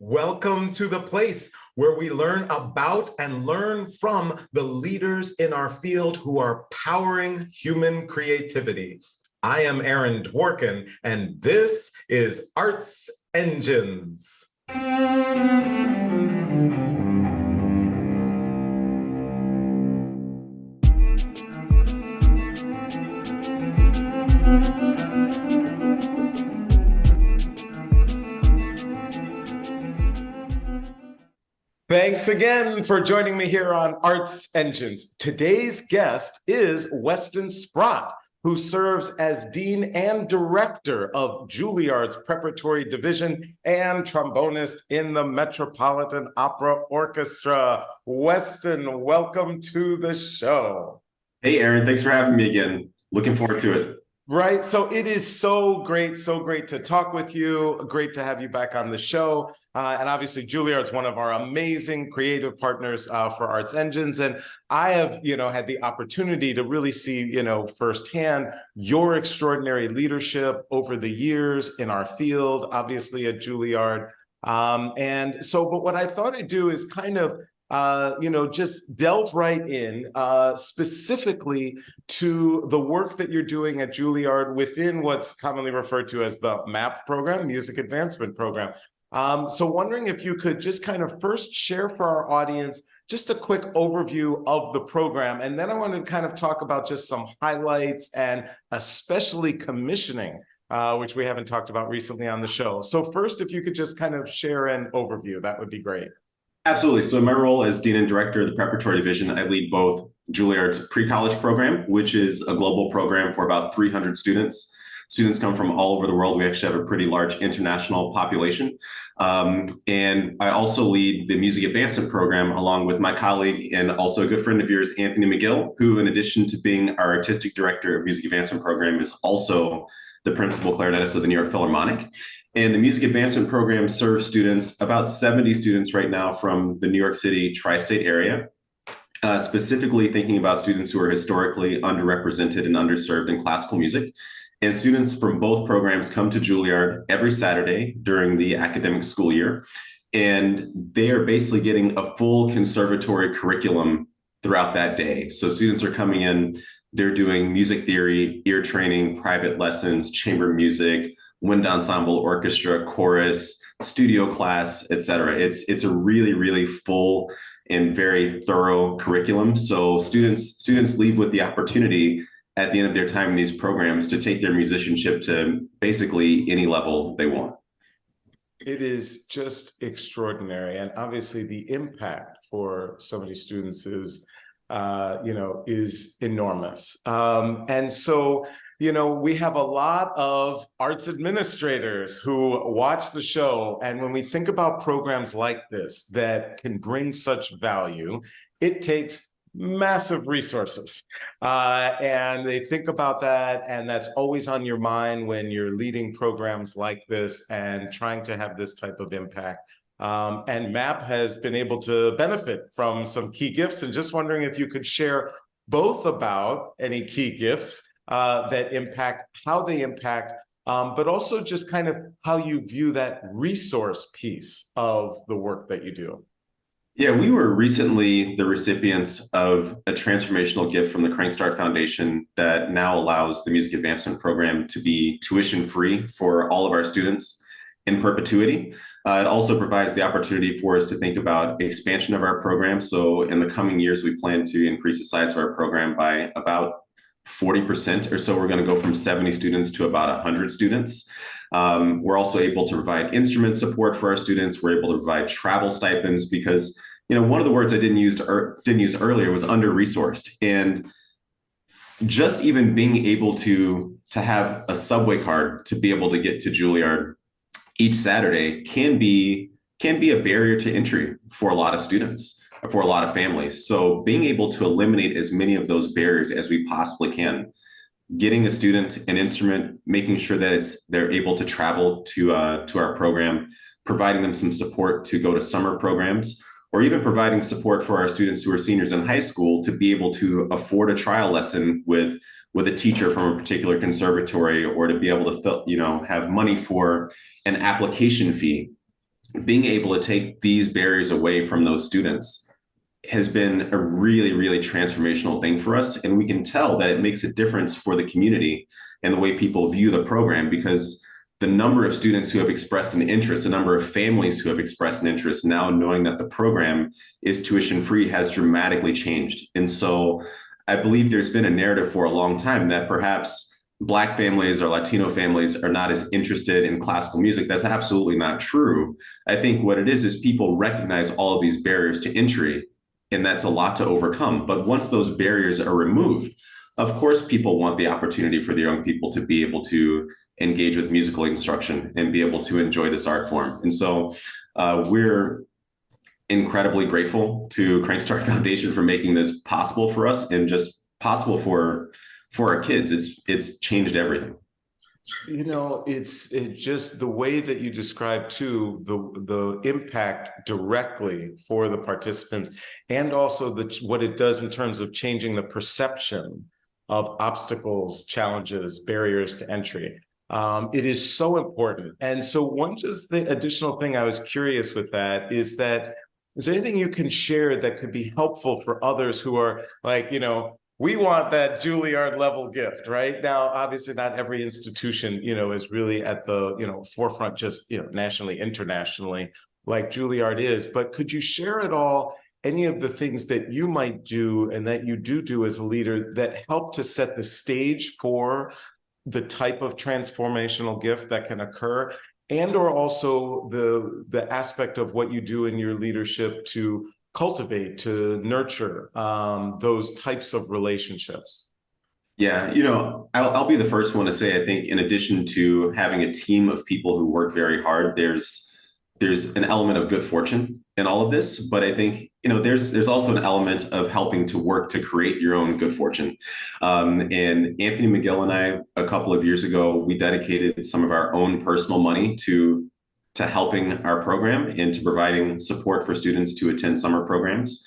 Welcome to the place where we learn about and learn from the leaders in our field who are powering human creativity. I am Aaron Dworkin, and this is Arts Engines. Thanks again for joining me here on Arts Engines. Today's guest is Weston Sprott, who serves as Dean and Director of Juilliard's Preparatory Division and trombonist in the Metropolitan Opera Orchestra. Weston, welcome to the show. Hey, Aaron, thanks for having me again. Looking forward to it. Right, so it is so great to talk with you. Great to have you back on the show. And obviously, Juilliard is one of our amazing creative partners for Arts Engines. And I have, had the opportunity to really see, firsthand your extraordinary leadership over the years in our field, obviously at Juilliard. But what I thought I'd do is kind of just delve right in specifically to the work that you're doing at Juilliard within what's commonly referred to as the MAP program, Music Advancement Program. So wondering if you could just kind of first share for our audience just a quick overview of the program, and then I want to kind of talk about just some highlights and especially commissioning, which we haven't talked about recently on the show. So first, if you could just kind of share an overview, that would be great. Absolutely. So in my role as Dean and Director of the Preparatory Division, I lead both Juilliard's pre-college program, which is a global program for about 300 students. Students come from all over the world. We actually have a pretty large international population. And I also lead the Music Advancement Program along with my colleague and also a good friend of yours, Anthony McGill, who in addition to being our Artistic Director of Music Advancement Program is also the Principal Clarinetist of the New York Philharmonic. And the Music Advancement Program serves students, about 70 students right now from the New York City tri-state area, specifically thinking about students who are historically underrepresented and underserved in classical music. And students from both programs come to Juilliard every Saturday during the academic school year. And they are basically getting a full conservatory curriculum throughout that day. So students are coming in, they're doing music theory, ear training, private lessons, chamber music, wind ensemble, orchestra, chorus, studio class, etc. It's a really, really full and very thorough curriculum. So students leave with the opportunity at the end of their time in these programs to take their musicianship to basically any level they want. It is just extraordinary. And obviously the impact for so many students is enormous. And so, we have a lot of arts administrators who watch the show. And when we think about programs like this that can bring such value, it takes massive resources. And they think about that. And that's always on your mind when you're leading programs like this and trying to have this type of impact. And MAP has been able to benefit from some key gifts, and just wondering if you could share both about any key gifts that impact, how they impact, but also just kind of how you view that resource piece of the work that you do. Yeah, we were recently the recipients of a transformational gift from the Crankstart Foundation that now allows the Music Advancement Program to be tuition-free for all of our students in perpetuity. It also provides the opportunity for us to think about expansion of our program. So in the coming years, we plan to increase the size of our program by about 40% or so. We're going to go from 70 students to about 100 students. We're also able to provide instrument support for our students. We're able to provide travel stipends because, one of the words I didn't use earlier was under-resourced. And just even being able to have a subway card to be able to get to Juilliard each Saturday can be a barrier to entry for a lot of students, for a lot of families. So being able to eliminate as many of those barriers as we possibly can, getting a student an instrument, making sure that they're able to travel to our program, providing them some support to go to summer programs, or even providing support for our students who are seniors in high school to be able to afford a trial lesson with a teacher from a particular conservatory, or to be able to have money for an application fee being able to take these barriers away from those students has been a really, really transformational thing for us. And we can tell that it makes a difference for the community and the way people view the program, because the number of students who have expressed an interest, the number of families who have expressed an interest now knowing that the program is tuition free has dramatically changed. And so I believe there's been a narrative for a long time that perhaps Black families or Latino families are not as interested in classical music. That's absolutely not true. I think what it is people recognize all of these barriers to entry, and that's a lot to overcome. But once those barriers are removed, of course, people want the opportunity for the young people to be able to engage with musical instruction and be able to enjoy this art form. And so we're incredibly grateful to Crankstart Foundation for making this possible for us and just possible for our kids. It's changed everything. You know, it's just the way that you describe too the impact directly for the participants, and also what it does in terms of changing the perception of obstacles, challenges, barriers to entry. It is so important. And so the additional thing I was curious with that is there anything you can share that could be helpful for others who are like, we want that Juilliard level gift, right? Now, obviously not every institution, is really at the, forefront, just, nationally, internationally, like Juilliard is. But could you share at all any of the things that you might do and that you do as a leader that help to set the stage for the type of transformational gift that can occur, and or also the aspect of what you do in your leadership to cultivate, to nurture those types of relationships? Yeah, I'll be the first one to say, I think in addition to having a team of people who work very hard, there's an element of good fortune in all of this. But I think, there's also an element of helping to work to create your own good fortune. And Anthony McGill and I, a couple of years ago, we dedicated some of our own personal money to helping our program and to providing support for students to attend summer programs.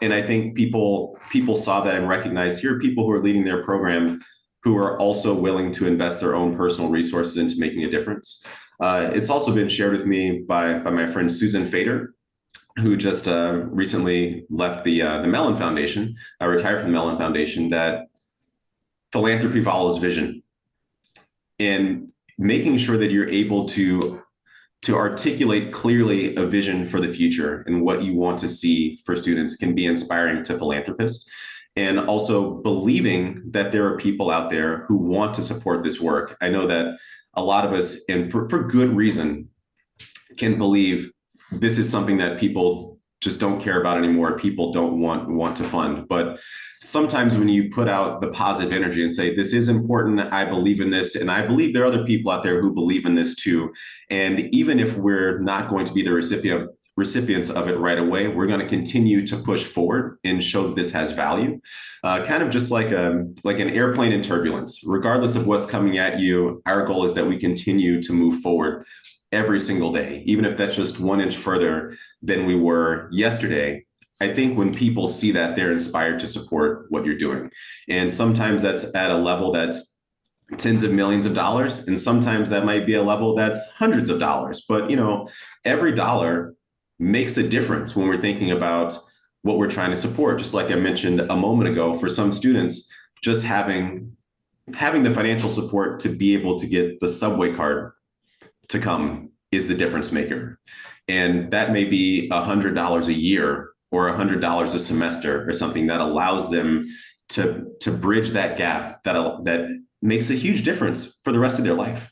And I think people saw that and recognized here are people who are leading their program who are also willing to invest their own personal resources into making a difference. It's also been shared with me by my friend Susan Fader, who just recently left the Mellon Foundation, retired from the Mellon Foundation, that philanthropy follows vision. And making sure that you're able to articulate clearly a vision for the future and what you want to see for students can be inspiring to philanthropists. And also believing that there are people out there who want to support this work. I know that a lot of us, and for good reason, can believe this is something that people just don't care about anymore. People don't want to fund. But sometimes when you put out the positive energy and say, this is important, I believe in this, and I believe there are other people out there who believe in this too. And even if we're not going to be the recipients of it right away, we're going to continue to push forward and show that this has value. Kind of just like an airplane in turbulence. Regardless of what's coming at you, our goal is that we continue to move forward every single day, even if that's just 1 inch further than we were yesterday. I think when people see that, they're inspired to support what you're doing. And sometimes that's at a level that's tens of millions of dollars, and sometimes that might be a level that's hundreds of dollars. But every dollar makes a difference when we're thinking about what we're trying to support. Just like I mentioned a moment ago, for some students, just having the financial support to be able to get the subway card to come is the difference maker. And that may be $100 a year or $100 a semester or something that allows them to bridge that gap that makes a huge difference for the rest of their life.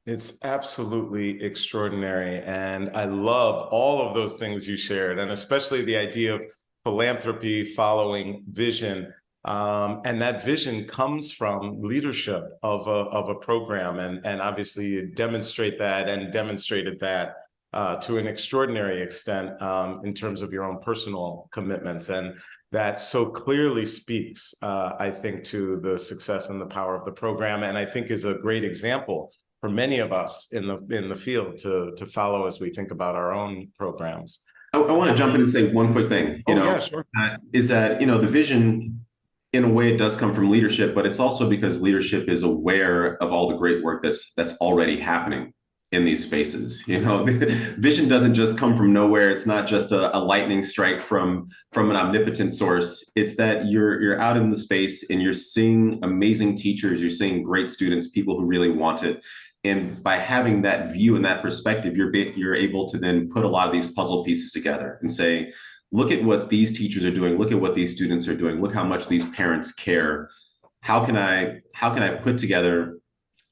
It's absolutely extraordinary. And I love all of those things you shared, and especially the idea of philanthropy following vision. And that vision comes from leadership of a program. And obviously you demonstrate that and demonstrated that to an extraordinary extent in terms of your own personal commitments. And that so clearly speaks, I think, to the success and the power of the program. And I think is a great example for many of us in the field to follow as we think about our own programs. I want to jump in and say one quick thing. Yeah, sure. Is that the vision, in a way, it does come from leadership, but it's also because leadership is aware of all the great work that's already happening in these spaces. You know, vision doesn't just come from nowhere. It's not just a lightning strike from an omnipotent source. It's that you're out in the space and you're seeing amazing teachers, you're seeing great students, people who really want it. And by having that view and that perspective, you're able to then put a lot of these puzzle pieces together and say, look at what these teachers are doing, look at what these students are doing, look how much these parents care. How can I put together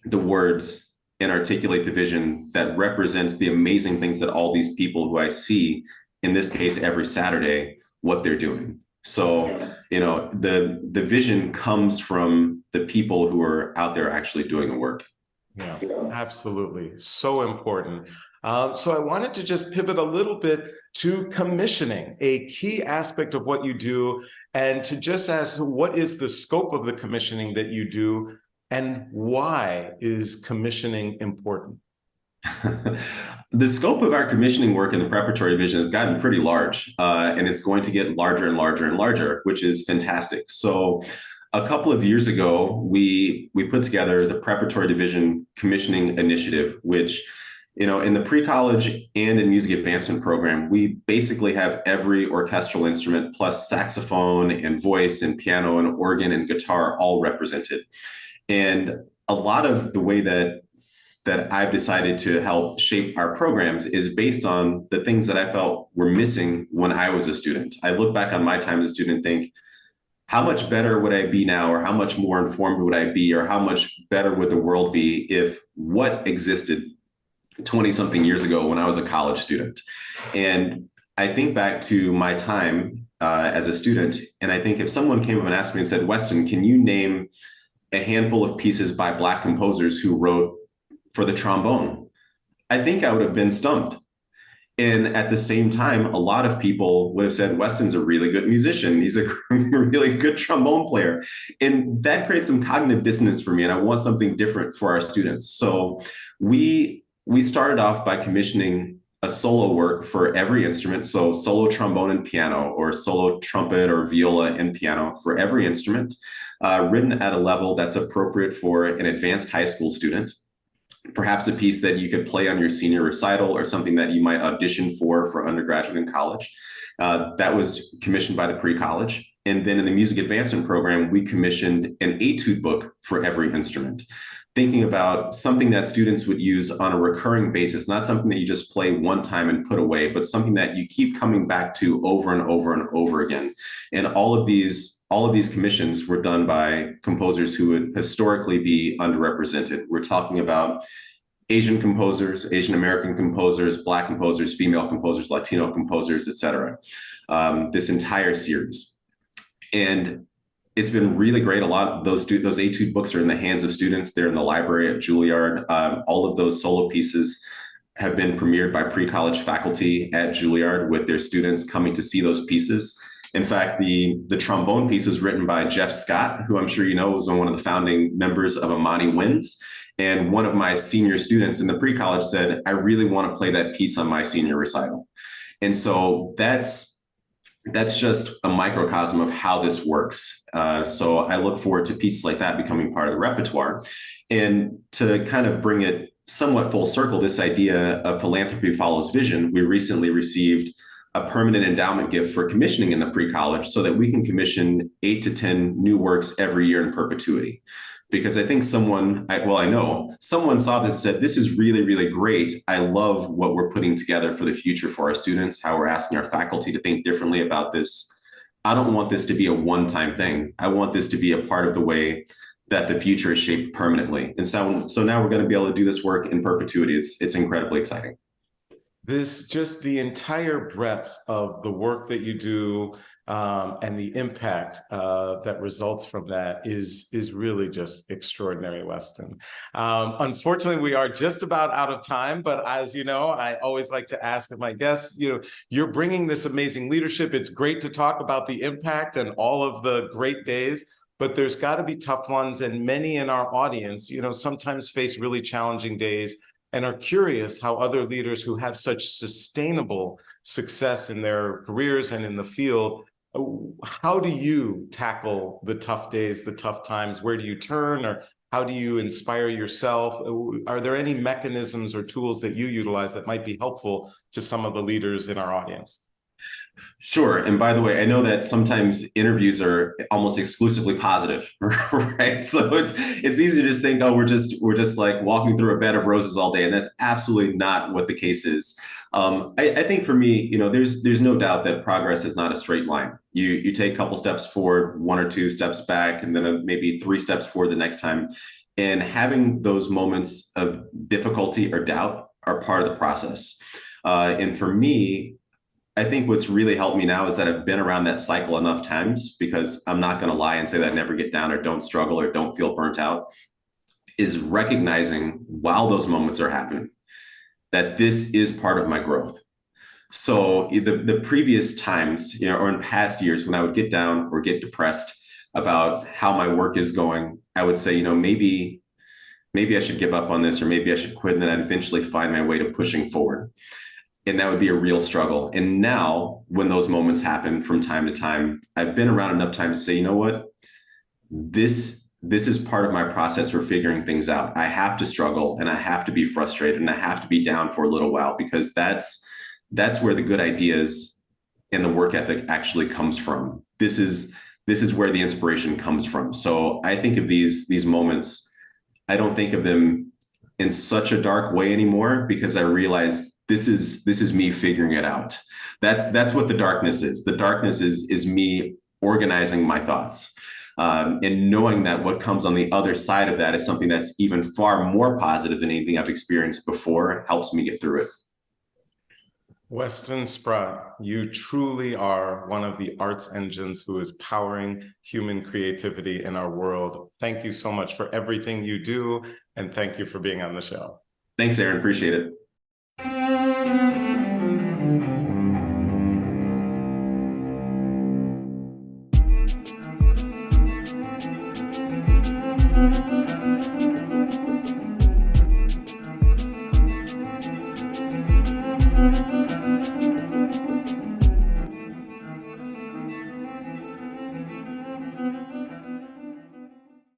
the words and articulate the vision that represents the amazing things that all these people who I see, in this case, every Saturday, what they're doing. So, you know, the vision comes from the people who are out there actually doing the work. Yeah, absolutely. So important. So I wanted to just pivot a little bit to commissioning, a key aspect of what you do, and to just ask, what is the scope of the commissioning that you do, and why is commissioning important? The scope of our commissioning work in the preparatory division has gotten pretty large, and it's going to get larger and larger and larger, which is fantastic. So a couple of years ago, we put together the preparatory division commissioning initiative, which, you know, in the pre-college and in music advancement program, we basically have every orchestral instrument plus saxophone and voice and piano and organ and guitar all represented. And a lot of the way that I've decided to help shape our programs is based on the things that I felt were missing when I was a student. I look back on my time as a student and think, how much better would I be now, or how much more informed would I be, or how much better would the world be if what existed 20 something years ago when I was a college student? And I think back to my time as a student, and I think if someone came up and asked me and said, Weston, can you name a handful of pieces by Black composers who wrote for the trombone? I think I would have been stumped. And at the same time, a lot of people would have said, Weston's a really good musician. He's a really good trombone player. And that creates some cognitive dissonance for me. And I want something different for our students. So we started off by commissioning a solo work for every instrument. So solo trombone and piano, or solo trumpet or viola and piano for every instrument, written at a level that's appropriate for an advanced high school student. Perhaps a piece that you could play on your senior recital, or something that you might audition for undergraduate and college. That was commissioned by the pre-college. And then in the music advancement program, we commissioned an etude book for every instrument, thinking about something that students would use on a recurring basis, not something that you just play one time and put away, but something that you keep coming back to over and over and over again. And all of these commissions were done by composers who would historically be underrepresented. We're talking about Asian composers, Asian American composers, Black composers, female composers, Latino composers, et cetera. This entire series. And it's been really great. A lot of those etude books are in the hands of students. They're in the library at Juilliard. All of those solo pieces have been premiered by pre-college faculty at Juilliard, with their students coming to see those pieces. In fact, the trombone piece was written by Jeff Scott, who I'm sure you know was one of the founding members of Amani Winds. And one of my senior students in the pre-college said, I really want to play that piece on my senior recital. And so that's just a microcosm of how this works. So I look forward to pieces like that becoming part of the repertoire. And to kind of bring it somewhat full circle, this idea of philanthropy follows vision, we recently received a permanent endowment gift for commissioning in the pre-college, so that we can commission 8 to 10 new works every year in perpetuity. Because I think I know someone saw this and said, this is really, really great. I love what we're putting together for the future for our students, how we're asking our faculty to think differently about this. I don't want this to be a one-time thing. I want this to be a part of the way that the future is shaped permanently. And so now we're going to be able to do this work in perpetuity. It's incredibly exciting. Just the entire breadth of the work that you do, and the impact that results from that is really just extraordinary, Weston. Unfortunately, we are just about out of time, but as you know, I always like to ask my guests, you're bringing this amazing leadership. It's great to talk about the impact and all of the great days, but there's got to be tough ones, and many in our audience, sometimes face really challenging days and are curious how other leaders who have such sustainable success in their careers and in the field, how do you tackle the tough days, the tough times? Where do you turn, or How do you inspire yourself? Are there any mechanisms or tools that you utilize that might be helpful to some of the leaders in our audience? Sure. And by the way, I know that sometimes interviews are almost exclusively positive, right? So it's easy to just think, oh, we're just like walking through a bed of roses all day, and that's absolutely not what the case is. I think for me, there's no doubt that progress is not a straight line. You take a couple steps forward, one or two steps back, and then maybe 3 steps forward the next time. And having those moments of difficulty or doubt are part of the process. And for me, I think what's really helped me now is that I've been around that cycle enough times, because I'm not going to lie and say that I never get down or don't struggle or don't feel burnt out, is recognizing while those moments are happening that this is part of my growth. So the previous times, or in past years when I would get down or get depressed about how my work is going, I would say, maybe I should give up on this, or maybe I should quit, and then I'd eventually find my way to pushing forward. And that would be a real struggle. And now when those moments happen from time to time, I've been around enough time to say, you know what, this is part of my process for figuring things out. I have to struggle, and I have to be frustrated, and I have to be down for a little while, because that's where the good ideas and the work ethic actually comes from. This is where the inspiration comes from. So I think of these moments, I don't think of them in such a dark way anymore, because I realize this is me figuring it out. That's what the darkness is. The darkness is me organizing my thoughts, and knowing that what comes on the other side of that is something that's even far more positive than anything I've experienced before, helps me get through it. Weston Sprott, you truly are one of the arts engines who is powering human creativity in our world. Thank you so much for everything you do, and thank you for being on the show. Thanks, Aaron. Appreciate it. Thank you.